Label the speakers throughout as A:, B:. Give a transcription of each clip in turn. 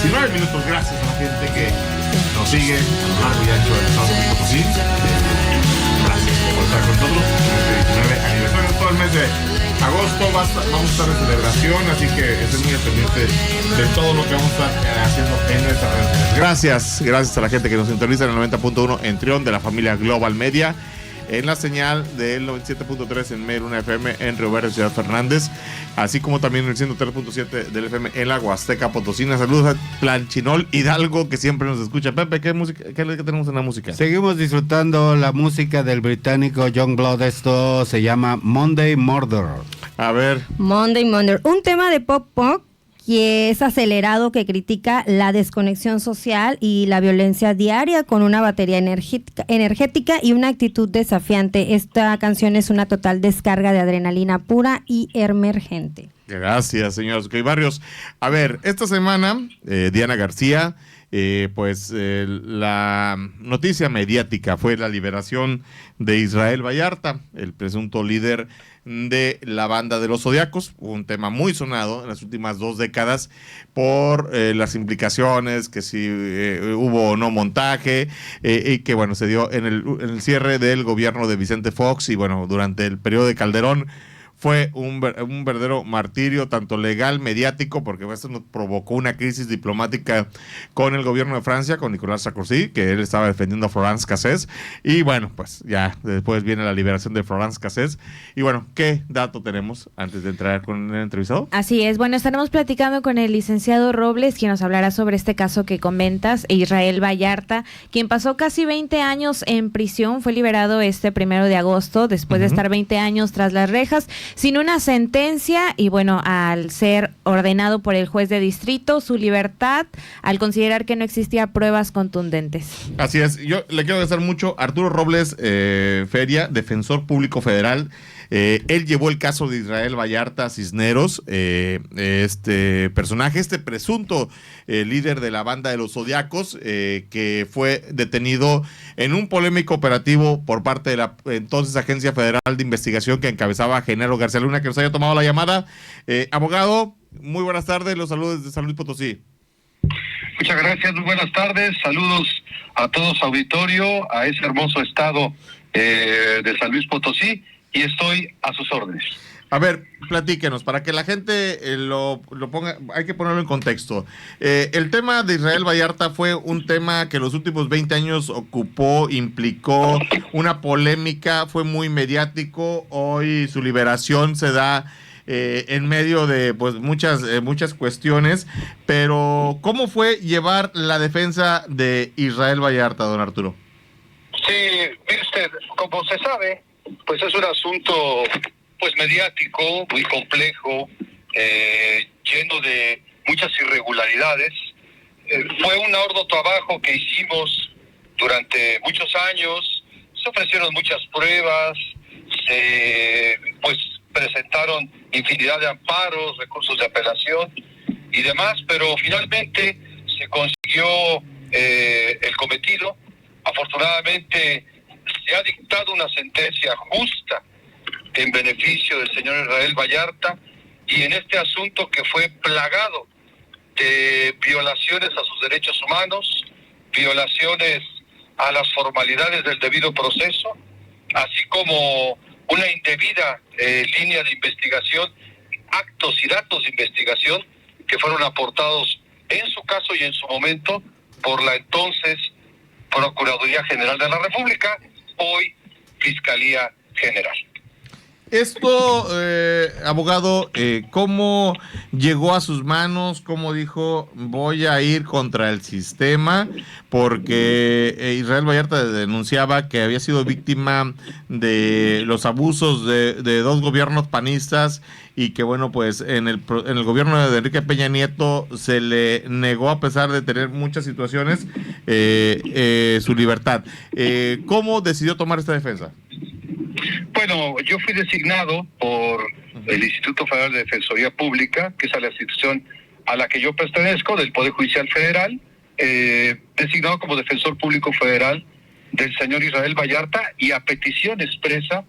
A: 19 minutos. Gracias a la gente que nos sigue a lo largo y ancho del estado de Potosí. Gracias por estar con nosotros en este 19 aniversario. Todo el mes de agosto vamos a estar en celebración, así que estén muy pendientes de todo lo que vamos a estar haciendo en nuestras redes. Gracias a la gente que nos sintoniza en el 90.1 en Trión de la familia Global Media, en la señal del 97.3 en Meruna FM en Río Verde, Ciudad Fernández, así como también en el 103.7 del FM en la Huasteca Potosina. Saludos a Planchinol Hidalgo, que siempre nos escucha. Pepe, ¿qué tenemos en la música?
B: Seguimos disfrutando la música del británico Youngblood. Esto se llama Monday Murder.
A: A ver.
C: Monday Murder, un tema de pop punk que es acelerado, que critica la desconexión social y la violencia diaria con una batería energética y una actitud desafiante. Esta canción es una total descarga de adrenalina pura y emergente.
A: Gracias, señor Zucay Barrios. A ver, esta semana, Diana García, la noticia mediática fue la liberación de Israel Vallarta, el presunto líder de la banda de los Zodiacos, un tema muy sonado en las últimas 2 décadas por las implicaciones, que si hubo o no montaje, y que bueno, se dio en el cierre del gobierno de Vicente Fox, y bueno, durante el periodo de Calderón. Fue un verdadero martirio, tanto legal, mediático, porque esto nos provocó una crisis diplomática con el gobierno de Francia, con Nicolas Sarkozy, que él estaba defendiendo a Florence Cassés, y bueno, pues ya después viene la liberación de Florence Cassés. Y bueno, ¿qué dato tenemos antes de entrar con el entrevistado?
D: Así es, bueno, estaremos platicando con el licenciado Robles, quien nos hablará sobre este caso que comentas, Israel Vallarta, quien pasó casi 20 años en prisión, fue liberado este 1 de agosto, después de estar 20 años tras las rejas, sin una sentencia, y bueno, al ser ordenado por el juez de distrito su libertad, al considerar que no existía pruebas contundentes.
A: Así es, yo le quiero agradecer mucho a Arturo Robles Feria, defensor público federal. Él llevó el caso de Israel Vallarta Cisneros, este personaje, este presunto líder de la banda de los Zodiacos, que fue detenido en un polémico operativo por parte de la entonces Agencia Federal de Investigación que encabezaba Genaro García Luna, que nos haya tomado la llamada. Abogado, muy buenas tardes, los saludos desde San Luis Potosí.
E: Muchas gracias, muy buenas tardes, saludos a todo su auditorio, a ese hermoso estado de San Luis Potosí, y estoy a sus órdenes.
A: A ver, platíquenos, para que la gente lo ponga, hay que ponerlo en contexto. El tema de Israel Vallarta fue un tema que los últimos 20 años ocupó, implicó una polémica, fue muy mediático. Hoy su liberación se da en medio de pues muchas cuestiones, pero ¿cómo fue llevar la defensa de Israel Vallarta, don Arturo?
E: Sí, mire usted, como se sabe, pues es un asunto pues mediático, muy complejo, lleno de muchas irregularidades. Fue un arduo trabajo que hicimos durante muchos años, se ofrecieron muchas pruebas, se pues presentaron infinidad de amparos, recursos de apelación y demás, pero finalmente se consiguió el cometido. Afortunadamente se ha dictado una sentencia justa en beneficio del señor Israel Vallarta, y en este asunto que fue plagado de violaciones a sus derechos humanos, violaciones a las formalidades del debido proceso, así como una indebida línea de investigación, actos y datos de investigación que fueron aportados en su caso y en su momento por la entonces Procuraduría General de la República, hoy Fiscalía General.
A: Esto, abogado, ¿cómo llegó a sus manos? ¿Cómo dijo, voy a ir contra el sistema? Porque Israel Vallarta denunciaba que había sido víctima de los abusos de 2 gobiernos panistas, y que bueno, pues en el gobierno de Enrique Peña Nieto se le negó, a pesar de tener muchas situaciones, su libertad. ¿Cómo decidió tomar esta defensa?
E: Bueno, yo fui designado por el Instituto Federal de Defensoría Pública, que es a la institución a la que yo pertenezco, del Poder Judicial Federal, designado como defensor público federal del señor Israel Vallarta, y a petición expresa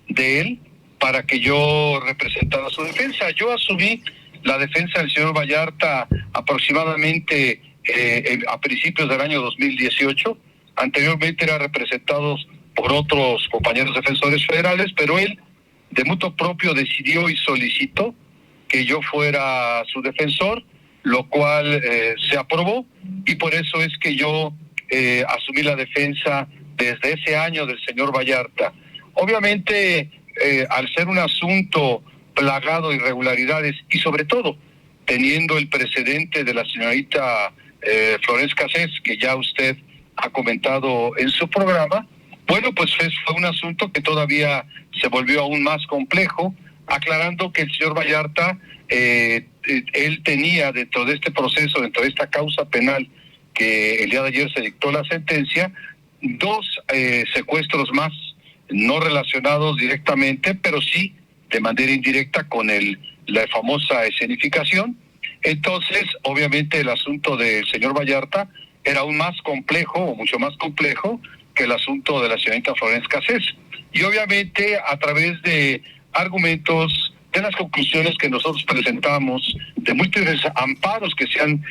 E: de él para que yo representara su defensa. Yo asumí la defensa del señor Vallarta aproximadamente a principios del año 2018. Anteriormente era representado por otros compañeros defensores federales, pero él de mutuo propio decidió y solicitó que yo fuera su defensor, lo cual se aprobó, y por eso es que yo asumí la defensa desde ese año del señor Vallarta. Obviamente, al ser un asunto plagado de irregularidades y sobre todo teniendo el precedente de la señorita Florence Cassés, que ya usted ha comentado en su programa, bueno, pues fue un asunto que todavía se volvió aún más complejo, aclarando que el señor Vallarta, él tenía dentro de este proceso, dentro de esta causa penal que el día de ayer se dictó la sentencia, 2 secuestros más, no relacionados directamente, pero sí de manera indirecta con la famosa escenificación. Entonces, obviamente, el asunto del señor Vallarta era aún más complejo, o mucho más complejo, que el asunto de la señorita Florence Cassés. Y obviamente, a través de argumentos, de las conclusiones que nosotros presentamos, de múltiples amparos que se han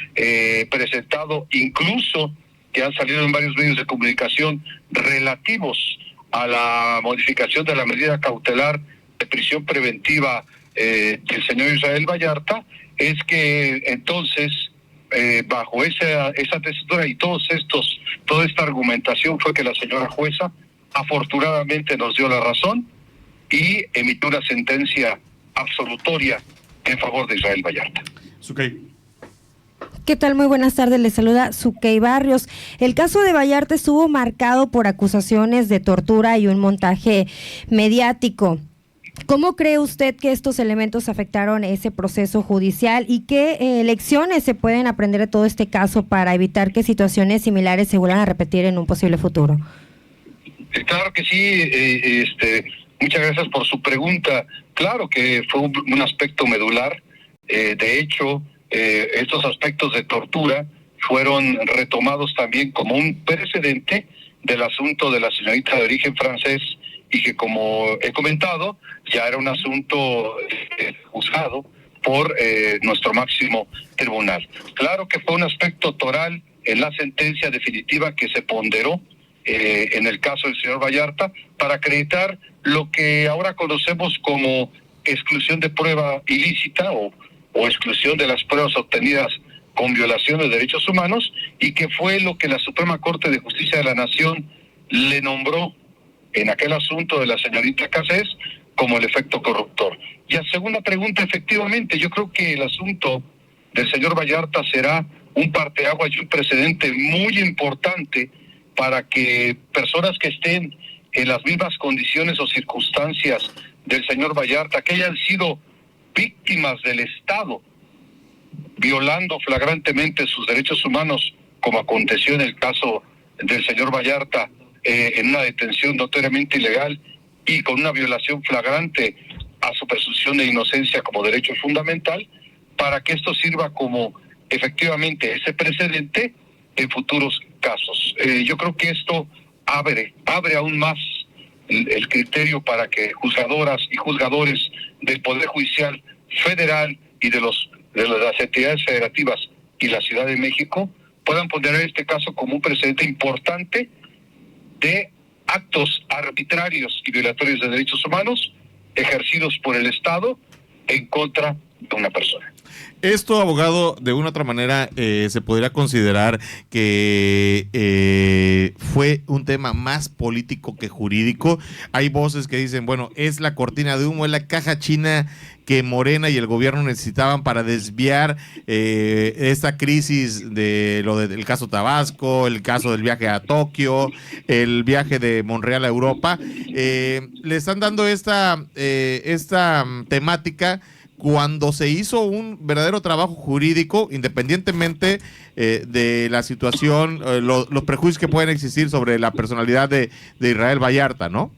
E: presentado, incluso que han salido en varios medios de comunicación relativos a la modificación de la medida cautelar de prisión preventiva del señor Israel Vallarta, es que entonces bajo esa tesitura y toda esta argumentación fue que la señora jueza afortunadamente nos dio la razón y emitió una sentencia absolutoria en favor de Israel Vallarta.
A: Sukey.
C: ¿Qué tal? Muy buenas tardes, les saluda Sukey Barrios. El caso de Vallarta estuvo marcado por acusaciones de tortura y un montaje mediático. ¿Cómo cree usted que estos elementos afectaron ese proceso judicial y qué lecciones se pueden aprender de todo este caso para evitar que situaciones similares se vuelvan a repetir en un posible futuro?
E: Claro que sí, muchas gracias por su pregunta. Claro que fue un aspecto medular. De hecho, estos aspectos de tortura fueron retomados también como un precedente del asunto de la señorita de origen francés y que, como he comentado, ya era un asunto juzgado por nuestro máximo tribunal. Claro que fue un aspecto toral en la sentencia definitiva que se ponderó en el caso del señor Vallarta para acreditar lo que ahora conocemos como exclusión de prueba ilícita o exclusión de las pruebas obtenidas con violación de derechos humanos, y que fue lo que la Suprema Corte de Justicia de la Nación le nombró en aquel asunto de la señorita Cassés como el efecto corruptor. Y a segunda pregunta, efectivamente, yo creo que el asunto del señor Vallarta será un parteaguas y un precedente muy importante para que personas que estén en las mismas condiciones o circunstancias del señor Vallarta, que hayan sido víctimas del Estado, violando flagrantemente sus derechos humanos, como aconteció en el caso del señor Vallarta, en una detención notoriamente ilegal y con una violación flagrante a su presunción de inocencia como derecho fundamental, para que esto sirva como efectivamente ese precedente en futuros casos. Yo creo que esto abre aún más el criterio para que juzgadoras y juzgadores del Poder Judicial Federal y de las entidades federativas y la Ciudad de México puedan poner este caso como un precedente importante de actos arbitrarios y violatorios de derechos humanos ejercidos por el Estado en contra de una persona.
A: Esto, abogado, de una otra manera se podría considerar que fue un tema más político que jurídico. Hay voces que dicen, bueno, es la cortina de humo, es la caja china que Morena y el gobierno necesitaban para desviar esta crisis de lo del caso Tabasco, el caso del viaje a Tokio, el viaje de Monreal a Europa. Le están dando esta temática cuando se hizo un verdadero trabajo jurídico, independientemente de la situación, los prejuicios que pueden existir sobre la personalidad de Israel Vallarta, ¿no?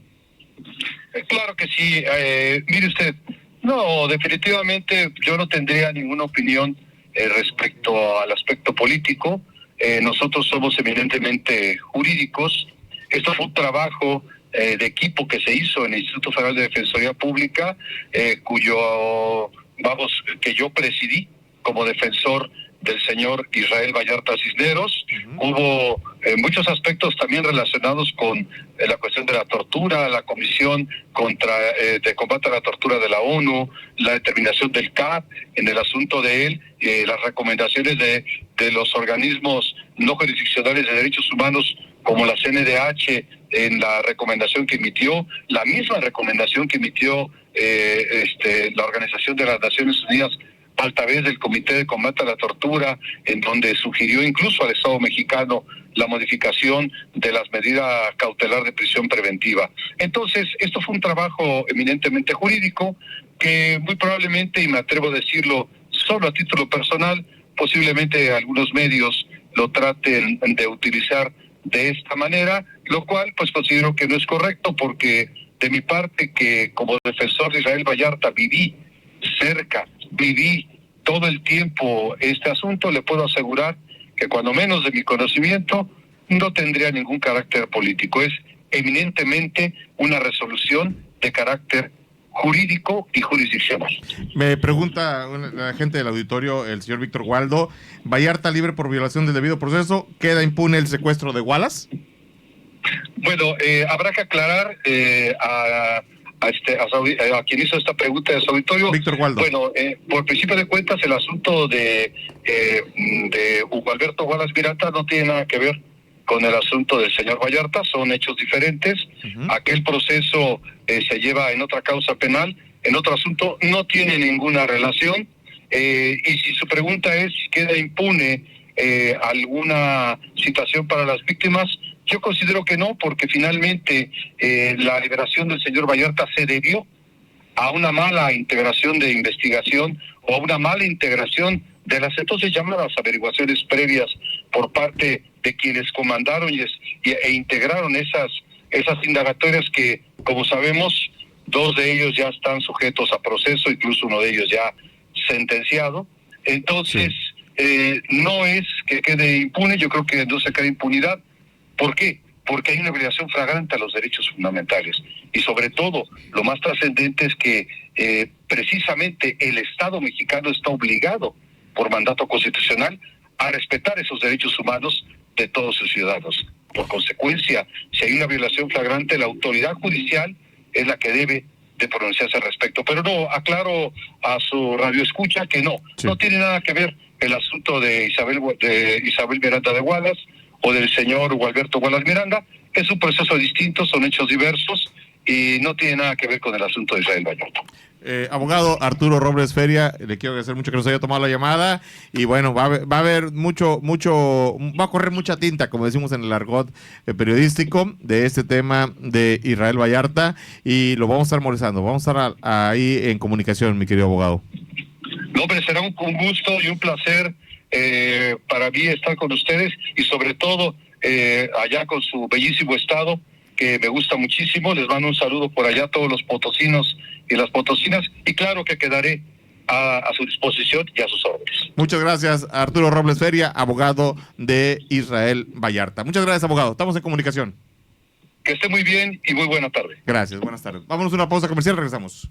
E: Claro que sí. Mire usted, no, definitivamente yo no tendría ninguna opinión respecto al aspecto político. Nosotros somos eminentemente jurídicos. Esto fue un trabajo de equipo que se hizo en el Instituto Federal de Defensoría Pública, cuyo que yo presidí como defensor del señor Israel Vallarta Cisneros. Hubo muchos aspectos también relacionados con la cuestión de la tortura, la Comisión de Combate a la Tortura de la ONU, la determinación del CAP en el asunto de él, las recomendaciones de los organismos no jurisdiccionales de derechos humanos como la CNDH en la recomendación que emitió, la misma recomendación que emitió la Organización de las Naciones Unidas a través del Comité de Combate a la Tortura, en donde sugirió incluso al Estado mexicano la modificación de las medidas cautelar de prisión preventiva. Entonces, esto fue un trabajo eminentemente jurídico que muy probablemente, y me atrevo a decirlo solo a título personal, posiblemente algunos medios lo traten de utilizar de esta manera, lo cual pues considero que no es correcto, porque de mi parte, que como defensor de Israel Vallarta viví todo el tiempo este asunto, le puedo asegurar que cuando menos de mi conocimiento no tendría ningún carácter político. Es eminentemente una resolución de carácter jurídico y jurisdiccional.
A: Me pregunta la gente del auditorio, el señor Víctor Waldo, ¿Vallarta libre por violación del debido proceso? ¿Queda impune el secuestro de Wallace?
E: Bueno, habrá que aclarar a quien hizo esta pregunta de su auditorio.
A: Víctor Waldo.
E: Bueno, por principio de cuentas, el asunto de Hugo Alberto Wallace Miranda no tiene nada que ver con el asunto del señor Vallarta, son hechos diferentes. Aquel proceso se lleva en otra causa penal, en otro asunto, no tiene ninguna relación. Y si su pregunta es si queda impune alguna situación para las víctimas, yo considero que no, porque finalmente la liberación del señor Vallarta se debió a una mala integración de investigación o a una mala integración de las entonces llamadas averiguaciones previas por parte de quienes comandaron e integraron esas indagatorias que, como sabemos, 2 de ellos ya están sujetos a proceso, incluso uno de ellos ya sentenciado. Entonces, no es que quede impune, yo creo que no se queda impunidad. ¿Por qué? Porque hay una violación flagrante a los derechos fundamentales. Y sobre todo, lo más trascendente es que precisamente el Estado mexicano está obligado por mandato constitucional a respetar esos derechos humanos de todos sus ciudadanos. Por consecuencia, si hay una violación flagrante, la autoridad judicial es la que debe de pronunciarse al respecto. Pero no, aclaro a su radioescucha que no tiene nada que ver el asunto de Isabel Miranda de Wallace o del señor Hugo Alberto Wallace Miranda. Es un proceso distinto, son hechos diversos y no tiene nada que ver con el asunto de Israel Vallarta.
A: Abogado Arturo Robles Feria, le quiero agradecer mucho que nos haya tomado la llamada y bueno, va a haber va a correr mucha tinta, como decimos en el argot periodístico, de este tema de Israel Vallarta y lo vamos a estar monitoreando, vamos a estar ahí en comunicación, mi querido abogado.
E: No, pero será un gusto y un placer para mí estar con ustedes y sobre todo allá con su bellísimo estado, que me gusta muchísimo. Les mando un saludo por allá a todos los potosinos y las potosinas y claro que quedaré a su disposición y a sus órdenes.
A: Muchas gracias, Arturo Robles Feria, abogado de Israel Vallarta. Muchas gracias, abogado. Estamos en comunicación.
E: Que esté muy bien y muy buena tarde.
A: Gracias, buenas tardes. Vámonos a una pausa comercial, regresamos.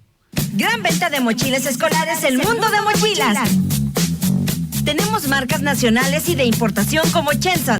F: Gran venta de mochilas escolares, el mundo de mochilas. Tenemos marcas nacionales y de importación como Chenza.